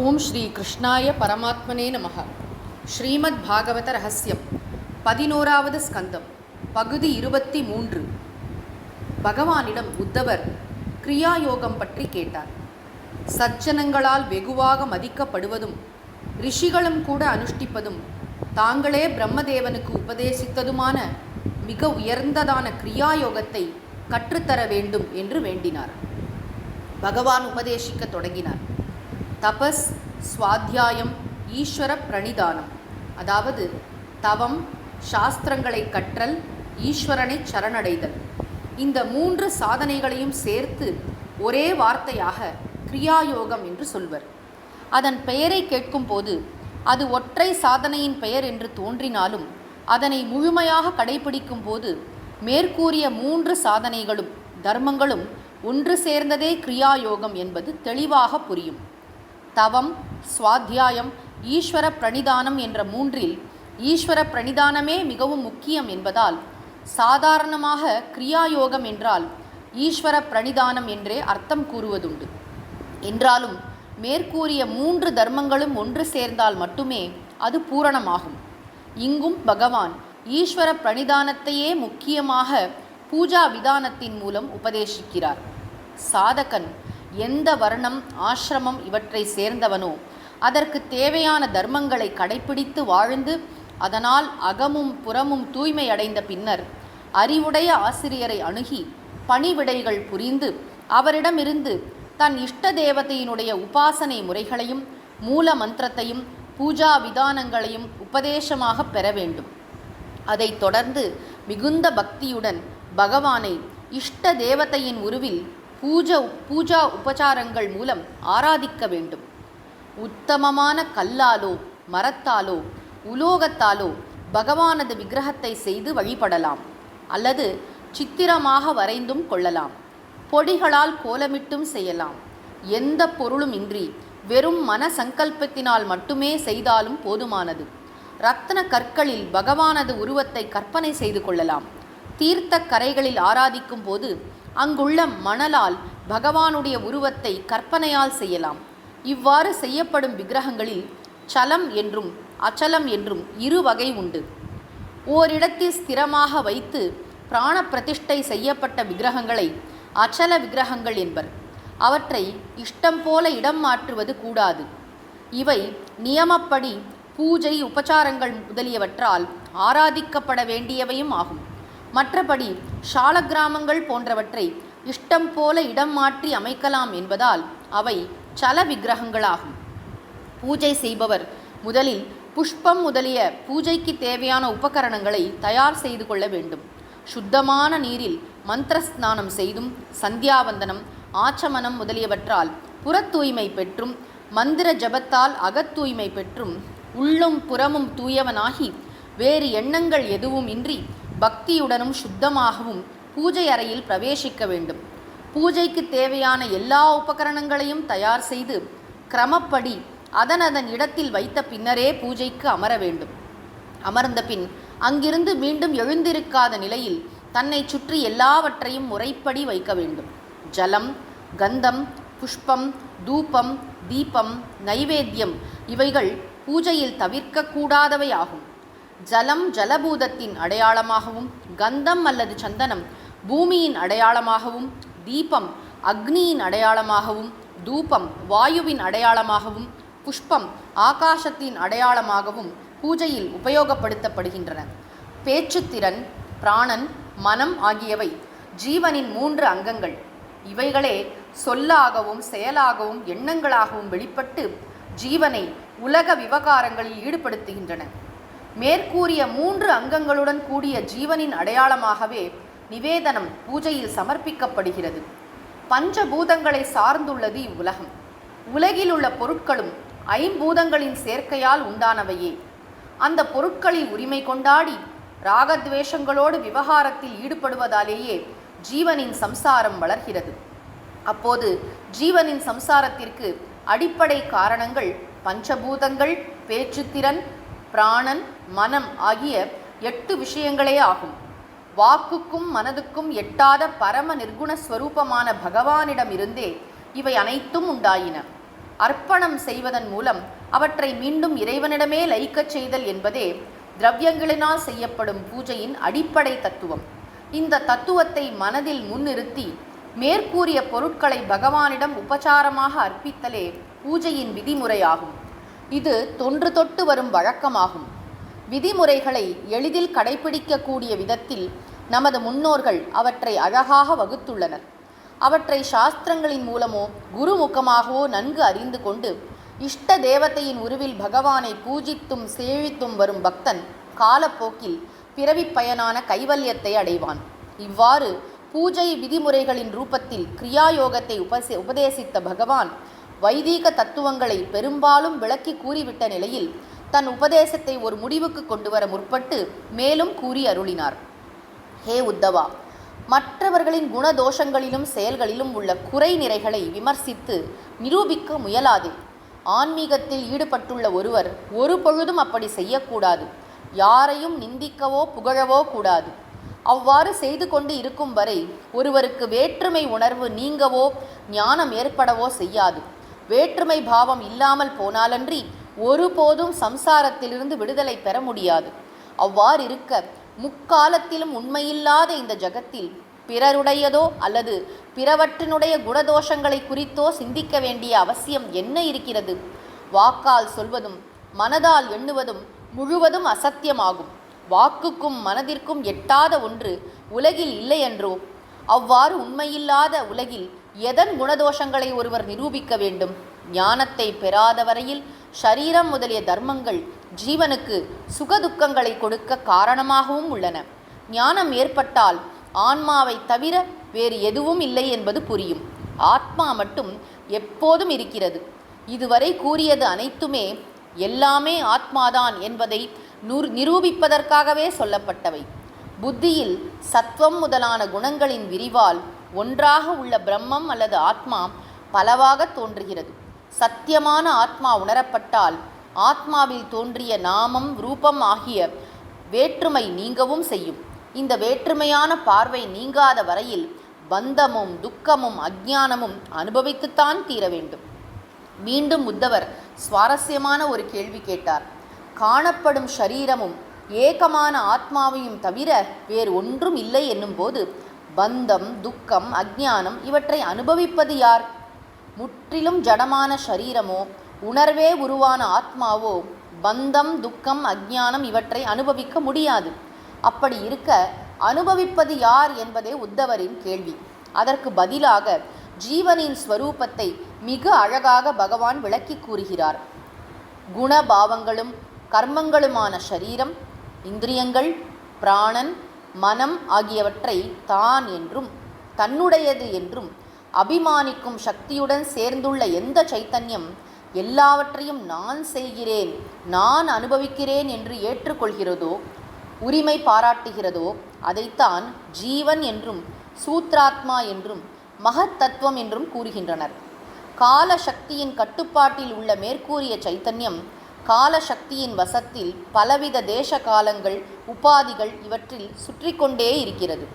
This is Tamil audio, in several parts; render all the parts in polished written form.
ஓம் ஸ்ரீ கிருஷ்ணாய பரமாத்மனே நமஹ. ஸ்ரீமத் பாகவத ரகசியம் 11வது ஸ்கந்தம் பகுதி 23. பகவானிடம் உத்தவர் கிரியாயோகம் பற்றி கேட்டார். சஜ்ஜனங்களால் வெகுவாக மதிக்கப்படுவதும் ரிஷிகளும் கூட அனுஷ்டிப்பதும் தாங்களே பிரம்மதேவனுக்கு உபதேசித்ததுமான மிக உயர்ந்ததான கிரியாயோகத்தை கற்றுத்தர வேண்டும் என்று வேண்டினார். பகவான் உபதேசிக்க தொடங்கினார். தபஸ், ஸ்வாத்தியாயம், ஈஸ்வர பிரணிதானம், அதாவது தவம், சாஸ்திரங்களை கற்றல், ஈஸ்வரனை சரணடைதல், இந்த 3 சாதனைகளையும் சேர்த்து ஒரே வார்த்தையாக கிரியாயோகம் என்று சொல்வர். அதன் பெயரை கேட்கும் போது அது ஒற்றை சாதனையின் பெயர் என்று தோன்றினாலும் அதனை முழுமையாக கடைபிடிக்கும் போது மேற்கூறிய 3 சாதனைகளும் தர்மங்களும் ஒன்று சேர்ந்ததே கிரியாயோகம் என்பது தெளிவாக புரியும். தவம், ஸ்வாத்தியாயம், ஈஸ்வர பிரணிதானம் என்ற 3இல் ஈஸ்வர பிரணிதானமே மிகவும் முக்கியம் என்பதால் சாதாரணமாக கிரியாயோகம் என்றால் ஈஸ்வர பிரணிதானம் என்றே அர்த்தம் கூறுவதுண்டு. என்றாலும் மேற்கூறிய 3 தர்மங்களும் ஒன்று சேர்ந்தால் மட்டுமே அது பூரணமாகும். இங்கும் பகவான் ஈஸ்வர பிரணிதானத்தையே முக்கியமாக பூஜா விதானத்தின் மூலம் உபதேசிக்கிறார். சாதகன் எந்த வர்ணம், ஆசிரமம் இவற்றை சேர்ந்தவனோ அதற்கு தேவையான தர்மங்களை கடைப்பிடித்து வாழ்ந்து அதனால் அகமும் புறமும் தூய்மை அடைந்த பின்னர் அறிவுடைய ஆசிரியரை அணுகி பணிவிடைகள் புரிந்து அவரிடமிருந்து தன் இஷ்ட தேவதையினுடைய உபாசனை முறைகளையும் மூல மந்திரத்தையும் பூஜா விதானங்களையும் உபதேசமாக பெற வேண்டும். அதைத் தொடர்ந்து மிகுந்த பக்தியுடன் பகவானை இஷ்ட தேவதையின் உருவில் பூஜா உபசாரங்கள் மூலம் ஆராதிக்க வேண்டும். உத்தமமான கல்லாலோ மரத்தாலோ உலோகத்தாலோ பகவானது விக்கிரகத்தை செய்து வழிபடலாம். அல்லது சித்திரமாக வரைந்தும் கொள்ளலாம். பொடிகளால் கோலமிட்டும் செய்யலாம். எந்த பொருளும் இன்றி வெறும் மன சங்கல்பத்தினால் மட்டுமே செய்தாலும் போதுமானது. இரத்தின கற்களில் பகவானது உருவத்தை கற்பனை செய்து கொள்ளலாம். தீர்த்த கரைகளில் ஆராதிக்கும் போது அங்குள்ள மணலால் பகவானுடைய உருவத்தை கற்பனையால் செய்யலாம். இவ்வாறு செய்யப்படும் விக்கிரகங்களில் சலம் என்றும் அச்சலம் என்றும் 2 வகை உண்டு. ஓரிடத்தில் ஸ்திரமாக வைத்து பிராண பிரதிஷ்டை செய்யப்பட்ட விக்கிரகங்களை அச்சல விக்கிரகங்கள் என்பர். அவற்றை இஷ்டம் போல இடம் மாற்றுவது கூடாது. இவை நியமப்படி பூஜை உபசாரங்கள் முதலியவற்றால் ஆராதிக்கப்பட வேண்டியவையும் ஆகும். மற்றபடி சாலக்கிராமங்கள் போன்றவற்றை இஷ்டம் போல இடம் மாற்றி அமைக்கலாம் என்பதால் அவை சல விக்கிரகங்களாகும். பூஜை செய்பவர் முதலில் புஷ்பம் முதலிய பூஜைக்கு தேவையான உபகரணங்களை தயார் செய்து கொள்ள வேண்டும். சுத்தமான நீரில் மந்திர ஸ்நானம் செய்தும் சந்தியாவந்தனம், ஆச்சமனம் முதலியவற்றால் புற தூய்மை பெற்றும் மந்திர ஜபத்தால் அகத்தூய்மை பெற்றும் உள்ளும் புறமும் தூயவனாகி வேறு எண்ணங்கள் எதுவும் இன்றி பக்தியுடனும் சுத்தமாகவும் பூஜை அறையில் பிரவேசிக்க வேண்டும். பூஜைக்கு தேவையான எல்லா உபகரணங்களையும் தயார் செய்து கிரமப்படி அதன் இடத்தில் வைத்த பின்னரே பூஜைக்கு அமர வேண்டும். அமர்ந்த பின் அங்கிருந்து மீண்டும் எழுந்திருக்காத நிலையில் தன்னை சுற்றி எல்லாவற்றையும் முறைப்படி வைக்க வேண்டும். ஜலம், கந்தம், புஷ்பம், தூபம், தீபம், நைவேத்தியம் இவைகள் பூஜையில் தவிர்க்கக்கூடாதவை ஆகும். ஜலம் ஜலபூதத்தின் அடையாளமாகவும், கந்தம் அல்லது சந்தனம் பூமியின் அடையாளமாகவும், தீபம் அக்னியின் அடையாளமாகவும், தூபம் வாயுவின் அடையாளமாகவும், புஷ்பம் ஆகாசத்தின் அடையாளமாகவும் பூஜையில் உபயோகப்படுத்தப்படுகின்றன. பேச்சுத்திறன், பிராணன், மனம் ஆகியவை ஜீவனின் 3 அங்கங்கள். இவைகளே சொல்லாகவும் செயலாகவும் எண்ணங்களாகவும் வெளிப்பட்டு ஜீவனை உலக விவகாரங்களில் ஈடுபடுத்துகின்றன. மேற்கூறிய 3 அங்கங்களுடன் கூடிய ஜீவனின் அடையாளமாகவே நிவேதனம் பூஜையில் சமர்ப்பிக்கப்படுகிறது. பஞ்சபூதங்களை சார்ந்துள்ளது இவ்வுலகம். உலகில் உள்ள பொருட்களும் 5 பூதங்களின் சேர்க்கையால் உண்டானவையே. அந்த பொருட்களில் உரிமை கொண்டாடி ராகத்வேஷங்களோடு விவகாரத்தில் ஈடுபடுவதாலேயே ஜீவனின் சம்சாரம் வளர்கிறது. அப்போது ஜீவனின் சம்சாரத்திற்கு அடிப்படை காரணங்கள் பஞ்சபூதங்கள், பேச்சுத்திறன், பிராணன், மனம் ஆகிய 8 விஷயங்களே ஆகும். வாக்குக்கும் மனதுக்கும் எட்டாத பரம நிர்குணஸ்வரூபமான பகவானிடமிருந்தே இவை அனைத்தும் உண்டாயின. அர்ப்பணம் செய்வதன் மூலம் அவற்றை மீண்டும் இறைவனிடமே லயிக்கச் செய்தல் என்பதே திரவியங்களினால் செய்யப்படும் பூஜையின் அடிப்படை தத்துவம். இந்த தத்துவத்தை மனதில் முன்னிறுத்தி மேற்கூறிய பொருட்களை பகவானிடம் உபசாரமாக அர்ப்பித்தலே பூஜையின் விதிமுறையாகும். இது தொன்று தொட்டு வரும் வழக்கமாகும். விதிமுறைகளை எளிதில் கடைபிடிக்கக்கூடிய விதத்தில் நமது முன்னோர்கள் அவற்றை அழகாக வகுத்துள்ளனர். அவற்றை சாஸ்திரங்களின் மூலமோ குருமுகமாகவோ நன்கு அறிந்து கொண்டு இஷ்ட தேவதையின் உருவில் பகவானை பூஜித்தும் சேவித்தும் வரும் பக்தன் காலப்போக்கில் பிறவி பயனான கைவல்யத்தை அடைவான். இவ்வாறு பூஜை விதிமுறைகளின் ரூபத்தில் கிரியாயோகத்தை உபதேசித்த பகவான் வைதீக தத்துவங்களை பெரும்பாலும் விளக்கி கூறிவிட்ட நிலையில் தன் உபதேசத்தை ஒரு முடிவுக்கு கொண்டு வர முற்பட்டு மேலும் கூறி அருளினார். ஹே உத்தவா, மற்றவர்களின் குணதோஷங்களிலும் செயல்களிலும் உள்ள குறை நிறைகளை விமர்சித்து நிரூபிக்க முயலாதே. ஆன்மீகத்தில் ஈடுபட்டுள்ள ஒருவர் ஒரு பொழுதும் அப்படி செய்யக்கூடாது. யாரையும் நிந்திக்கவோ புகழவோ கூடாது. அவ்வாறு செய்து கொண்டு இருக்கும் வரை ஒருவருக்கு வேற்றுமை உணர்வு நீங்கவோ ஞானம் ஏற்படவோ செய்யாது. வேற்றுமை பாவம் இல்லாமல் போனாலன்றி ஒருபோதும் சம்சாரத்திலிருந்து விடுதலை பெற முடியாது. அவ்வாறிருக்க முக்காலத்திலும் உண்மையில்லாத இந்த ஜகத்தில் பிறருடையதோ அல்லது பிறவற்றினுடைய குணதோஷங்களை குறித்தோ சிந்திக்க வேண்டிய அவசியம் என்ன இருக்கிறது? வாக்கால் சொல்வதும் மனதால் எண்ணுவதும் முழுவதும் அசத்தியமாகும். வாக்குக்கும் மனதிற்கும் எட்டாத ஒன்று உலகில் இல்லை என்றோ? அவ்வாறு உண்மையில்லாத உலகில் எதன் குணதோஷங்களை ஒருவர் நிரூபிக்க வேண்டும்? ஞானத்தை பெறாத வரையில் ஷரீரம் முதலிய தர்மங்கள் ஜீவனுக்கு சுகதுக்கங்களை கொடுக்க காரணமாகவும் உள்ளன. ஞானம் ஏற்பட்டால் ஆன்மாவை தவிர வேறு எதுவும் இல்லை என்பது புரியும். ஆத்மா மட்டும் எப்போதும் இருக்கிறது. இதுவரை கூறியது அனைத்துமே எல்லாமே ஆத்மாதான் என்பதை நிரூபிப்பதற்காகவே சொல்லப்பட்டவை. புத்தியில் சத்வம் முதலான குணங்களின் விரிவால் ஒன்றாக உள்ள பிரம்மம் அல்லது ஆத்மா பலவாக தோன்றுகிறது. சத்தியமான ஆத்மா உணரப்பட்டால் ஆத்மாவில் தோன்றிய நாமம் ரூபம் ஆகிய வேற்றுமை நீங்கவும் செய்யும். இந்த வேற்றுமையான பார்வை நீங்காத வரையில் பந்தமும் துக்கமும் அஞ்ஞானமும் அனுபவித்துத்தான் தீர வேண்டும். மீண்டும் உத்தவர் சுவாரஸ்யமான ஒரு கேள்வி கேட்டார். காணப்படும் ஷரீரமும் ஏகமான ஆத்மாவையும் தவிர வேறு ஒன்றும் இல்லை என்னும்போது பந்தம் துக்கம் அஞ்ஞானம் இவற்றை அனுபவிப்பது யார்? முற்றிலும் ஜடமான ஷரீரமோ உணர்வே உருவான ஆத்மாவோ பந்தம் துக்கம் அஞ்ஞானம் இவற்றை அனுபவிக்க முடியாது. அப்படி இருக்க அனுபவிப்பது யார் என்பதே உத்தவரின் கேள்வி. அதற்கு பதிலாக ஜீவனின் ஸ்வரூபத்தை மிக அழகாக பகவான் விளக்கி கூறுகிறார். குணபாவங்களும் கர்மங்களுமான ஷரீரம், இந்திரியங்கள், பிராணன், மனம் ஆகியவற்றை தான் என்றும் தன்னுடையது என்றும் அபிமானிக்கும் சக்தியுடன் சேர்ந்துள்ள எந்த சைத்தன்யம் எல்லாவற்றையும் நான் செய்கிறேன், நான் அனுபவிக்கிறேன் என்று ஏற்றுக்கொள்கிறதோ, உரிமை பாராட்டுகிறதோ அதைத்தான் ஜீவன் என்றும் சூத்ராத்மா என்றும் மகத்தத்துவம் என்றும் கூறுகின்றனர். கால சக்தியின் கட்டுப்பாட்டில் உள்ள மேற்கூறிய சைத்தன்யம் காலசக்தியின் வசத்தில் பலவித தேச காலங்கள் உபாதிகள் இவற்றில் சுற்றி கொண்டே இருக்கிறது.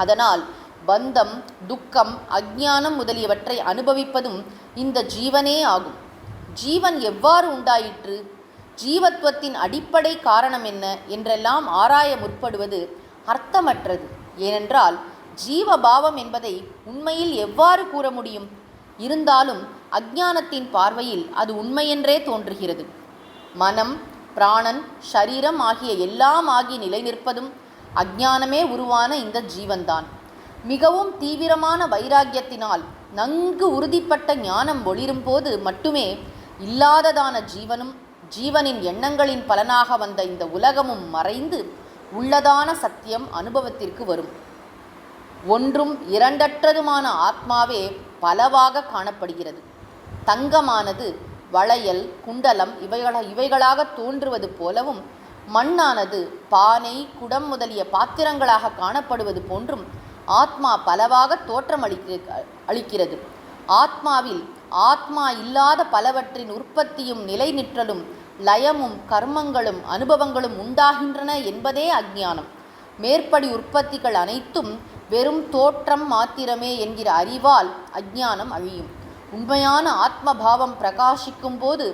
அதனால் பந்தம் துக்கம் அஞ்ஞானம் முதலியவற்றை அனுபவிப்பதும் இந்த ஜீவனே ஆகும். ஜீவன் எவ்வாறு உண்டாயிற்று, ஜீவத்துவத்தின் அடிப்படை காரணம் என்ன என்றெல்லாம் ஆராய முற்படுவது அர்த்தமற்றது. ஏனென்றால் ஜீவபாவம் என்பதை உண்மையில் எவ்வாறு கூற முடியும்? இருந்தாலும் அஞ்ஞானத்தின் பார்வையில் அது உண்மையென்றே தோன்றுகிறது. மனம், பிராணன், ஷரீரம் ஆகிய எல்லாம் ஆகி நிலை நிற்பதும் அஞ்ஞானமே உருவான இந்த ஜீவன்தான். மிகவும் தீவிரமான வைராக்கியத்தினால் நன்கு உறுதிப்பட்ட ஞானம் ஒளிரும் போது மட்டுமே இல்லாததான ஜீவனும் ஜீவனின் எண்ணங்களின் பலனாக வந்த இந்த உலகமும் மறைந்து உள்ளதான சத்தியம் அனுபவத்திற்கு வரும். ஒன்றும் இரண்டற்றதுமான ஆத்மாவே பலவாக காணப்படுகிறது. தங்கமானது வளையல் குண்டலம் இவைகளாக தோன்றுவது போலவும், மண்ணானது பானை குடம் முதலிய பாத்திரங்களாக காணப்படுவது போன்றும் ஆத்மா பலவாக தோற்றம் அளிக்கிறது. ஆத்மாவில் ஆத்மா இல்லாத பலவற்றின் உற்பத்தியும் நிலை நிற்றலும் லயமும் கர்மங்களும் அனுபவங்களும் உண்டாகின்றன என்பதே அஞ்ஞானம். மேற்படி உற்பத்திகள் அனைத்தும் வெறும் தோற்றம் மாத்திரமே என்கிற அறிவால் அஞ்ஞானம் அழியும். உண்மையான ஆத்மபாவம் பிரகாசிக்கும் போது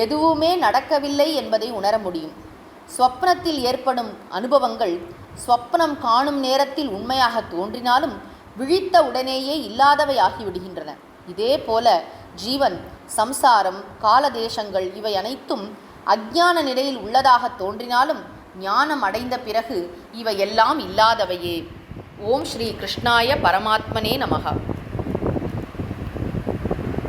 எதுவுமே நடக்கவில்லை என்பதை உணர முடியும். ஸ்வப்னத்தில் ஏற்படும் அனுபவங்கள் ஸ்வப்னம் காணும் நேரத்தில் உண்மையாக தோன்றினாலும் விழித்த உடனேயே இல்லாதவை ஆகிவிடுகின்றன. இதே போல ஜீவன், சம்சாரம், காலதேசங்கள் இவை அனைத்தும் அஞ்ஞான நிலையில் உள்ளதாக தோன்றினாலும் ஞானம் அடைந்த பிறகு இவையெல்லாம் இல்லாதவையே. ஓம் ஸ்ரீ கிருஷ்ணாய பரமாத்மனே நமஹ.